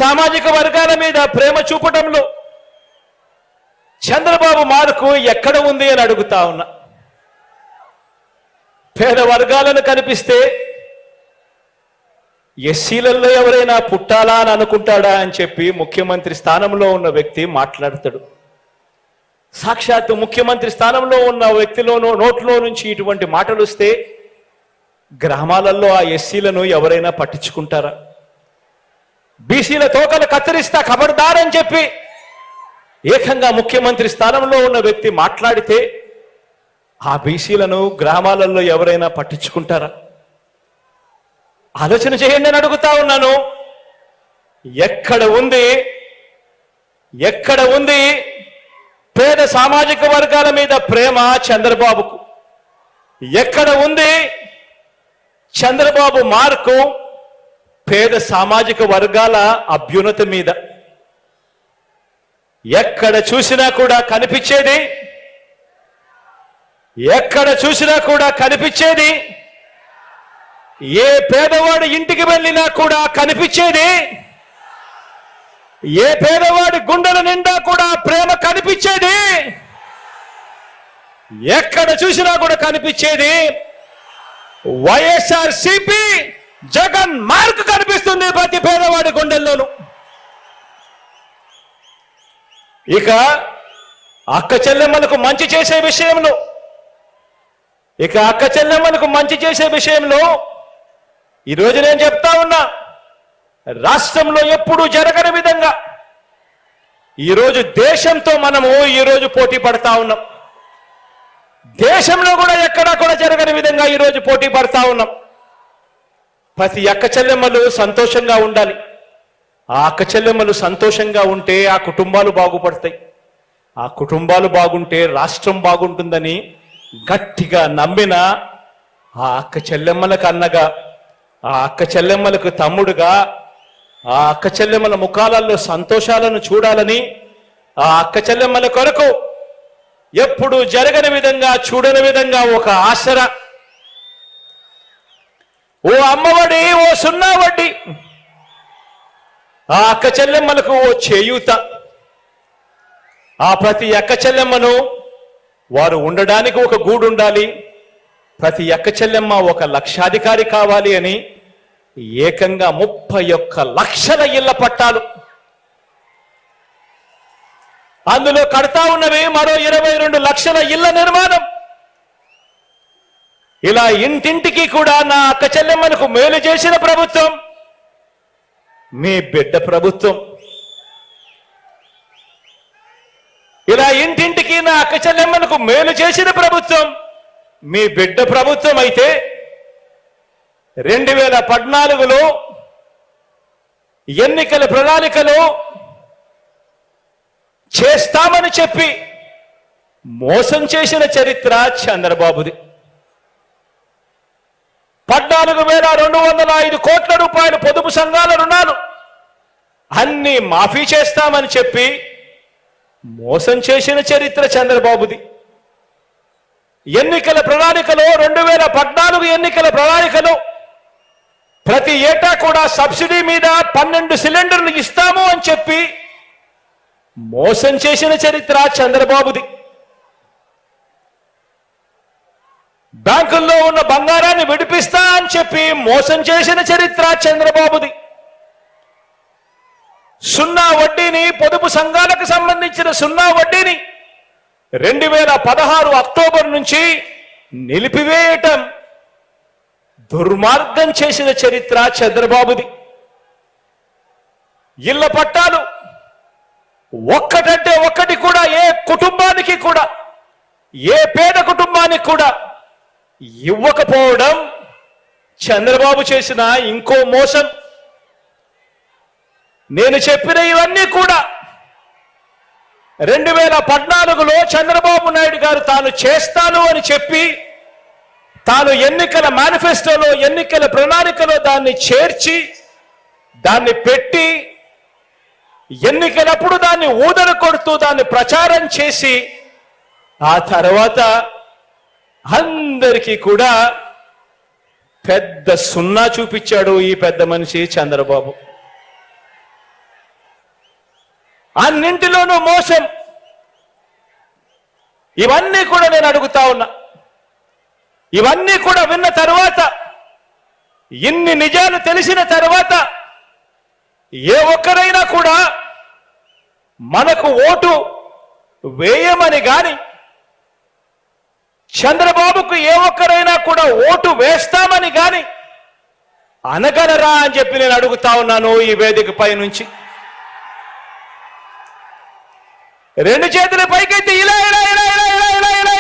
సామాజిక వర్గాల మీద ప్రేమ చూపటంలో చంద్రబాబు మార్కు ఎక్కడ ఉంది అని అడుగుతా ఉన్నా. పేద వర్గాలను కనిపిస్తే ఎస్సీలలో ఎవరైనా పుట్టాలా అని అనుకుంటాడా అని చెప్పి ముఖ్యమంత్రి స్థానంలో ఉన్న వ్యక్తి మాట్లాడతాడు. సాక్షాత్తు ముఖ్యమంత్రి స్థానంలో ఉన్న వ్యక్తిలోనూ నోట్లో నుంచి ఇటువంటి మాటలు వస్తే గ్రామాలలో ఆ ఎస్సీలను ఎవరైనా పట్టించుకుంటారా? బీసీల తోకలు కత్తిరిస్తా ఖబర్దారని చెప్పి ఏకంగా ముఖ్యమంత్రి స్థానంలో ఉన్న వ్యక్తి మాట్లాడితే ఆ బీసీలను గ్రామాలలో ఎవరైనా పట్టించుకుంటారా? ఆలోచన చేయండి అని అడుగుతా ఉన్నాను. ఎక్కడ ఉంది పేద సామాజిక వర్గాల మీద ప్రేమ చంద్రబాబుకు? ఎక్కడ ఉంది చంద్రబాబు మార్కు పేద సామాజిక వర్గాల అభ్యున్నతి మీద? ఎక్కడ చూసినా కూడా కనిపించేది ఏ పేదవాడి ఇంటికి వెళ్ళినా కూడా కనిపించేది, ఏ పేదవాడి గుండెల నిండా కూడా ప్రేమ కనిపించేది, ఎక్కడ చూసినా కూడా కనిపించేది వైఎస్ఆర్సీపీ జగన్ మార్క్ కనిపిస్తుంది ప్రతి పేదవాడి గుండెల్లోనూ. ఇక అక్క చెల్లెమ్మలకు మంచి చేసే విషయంలో ఈరోజు నేను చెప్తా ఉన్నా, రాష్ట్రంలో ఎప్పుడూ జరగని విధంగా ఈరోజు దేశంతో మనము ఈరోజు పోటీ పడతా ఉన్నాం. దేశంలో కూడా ఎక్కడా కూడా జరగని విధంగా ఈరోజు పోటీ పడతా ఉన్నాం. ప్రతి అక్క చెల్లెమ్మలు సంతోషంగా ఉండాలి. ఆ అక్క చెల్లెమ్మలు సంతోషంగా ఉంటే ఆ కుటుంబాలు బాగుపడతాయి. ఆ కుటుంబాలు బాగుంటే రాష్ట్రం బాగుంటుందని గట్టిగా నమ్మిన ఆ అక్క చెల్లెమ్మలకు అన్నగా, ఆ అక్క చెల్లెమ్మలకు తమ్ముడుగా, ఆ అక్క చెల్లెమ్మల ముఖాలలో సంతోషాలను చూడాలని, ఆ అక్క చెల్లెమ్మల కొరకు ఎప్పుడు జరగని విధంగా చూడని విధంగా ఒక ఆసరా, ఓ అమ్మఒడి, ఓ సున్నా వడ్డీ, ఆ అక్క చెల్లెమ్మలకు ఓ చేయూత, ఆ ప్రతి అక్క చెల్లెమ్మను వారు ఉండడానికి ఒక గూడు ఉండాలి, ప్రతి అక్క చెల్లెమ్మ ఒక లక్షాధికారి కావాలి అని ఏకంగా 31 లక్షల ఇళ్ల పట్టాలు, అందులో కడతా ఉన్నవి మరో 22 లక్షల ఇళ్ల నిర్మాణం. ఇలా ఇంటింటికి కూడా నా అక్క చెల్లెమ్మలకు మేలు చేసిన ప్రభుత్వం మీ బిడ్డ ప్రభుత్వం. ఇలా ఇంటింటికి నా అక్క చెల్లెమ్మలకు మేలు చేసిన ప్రభుత్వం మీ బిడ్డ ప్రభుత్వం అయితే 2014లో ఎన్నికల ప్రణాళికలో చేస్తామని చెప్పి మోసం చేసిన చరిత్ర చంద్రబాబుది. 14,205 కోట్ల రూపాయలు పొదుపు సంఘాల రుణాలు అన్ని మాఫీ చేస్తామని చెప్పి మోసం చేసిన చరిత్ర చంద్రబాబుది. ఎన్నికల ప్రణాళికలో 2014 ఎన్నికల ప్రణాళికలో ప్రతి ఏటా కూడా సబ్సిడీ మీద 12 సిలిండర్లు ఇస్తాము అని చెప్పి మోసం చేసిన చరిత్ర చంద్రబాబుది. బ్యాంకుల్లో ఉన్న బంగారాన్ని విడిపిస్తా అని చెప్పి మోసం చేసిన చరిత్ర చంద్రబాబుది. సున్నా వడ్డీని, పొదుపు సంఘాలకు సంబంధించిన సున్నా వడ్డీని 2016 అక్టోబర్ నుంచి నిలిపివేయటం దుర్మార్గం చేసిన చరిత్ర చంద్రబాబుది. ఇళ్ల పట్టాలు ఒక్కటంటే ఒక్కటి కూడా ఏ కుటుంబానికి కూడా, ఏ పేద కుటుంబానికి కూడా ఇవ్వకపోవడం చంద్రబాబు చేసిన ఇంకో మోసం. నేను చెప్పిన ఇవన్నీ కూడా 2014లో చంద్రబాబు నాయుడు గారు తాను చేస్తాను అని చెప్పి, తాను ఎన్నికల మేనిఫెస్టోలో, ఎన్నికల ప్రణాళికలో దాన్ని చేర్చి, దాన్ని పెట్టి, ఎన్నికలప్పుడు దాన్ని ఊదర కొడుతూ దాన్ని ప్రచారం చేసి, ఆ తర్వాత అందరికీ కూడా పెద్ద సున్నా చూపించాడు ఈ పెద్ద మనిషి చంద్రబాబు. అన్నింటిలోనూ మోసం. ఇవన్నీ కూడా నేను అడుగుతా ఉన్నా. ఇవన్నీ కూడా విన్న తర్వాత, ఇన్ని నిజాలు తెలిసిన తర్వాత ఏ ఒక్కరైనా కూడా మనకు ఓటు వేయమని గాని, చంద్రబాబుకు ఏ ఒక్కరైనా కూడా ఓటు వేస్తామని గాని అనగలరా అని చెప్పి నేను అడుగుతా ఉన్నాను ఈ వేదికపై నుంచి. రెండు చేతుల పైకైతే ఇలా ఇలా ఇలా ఇలా ఇలా ఇలా ఇలా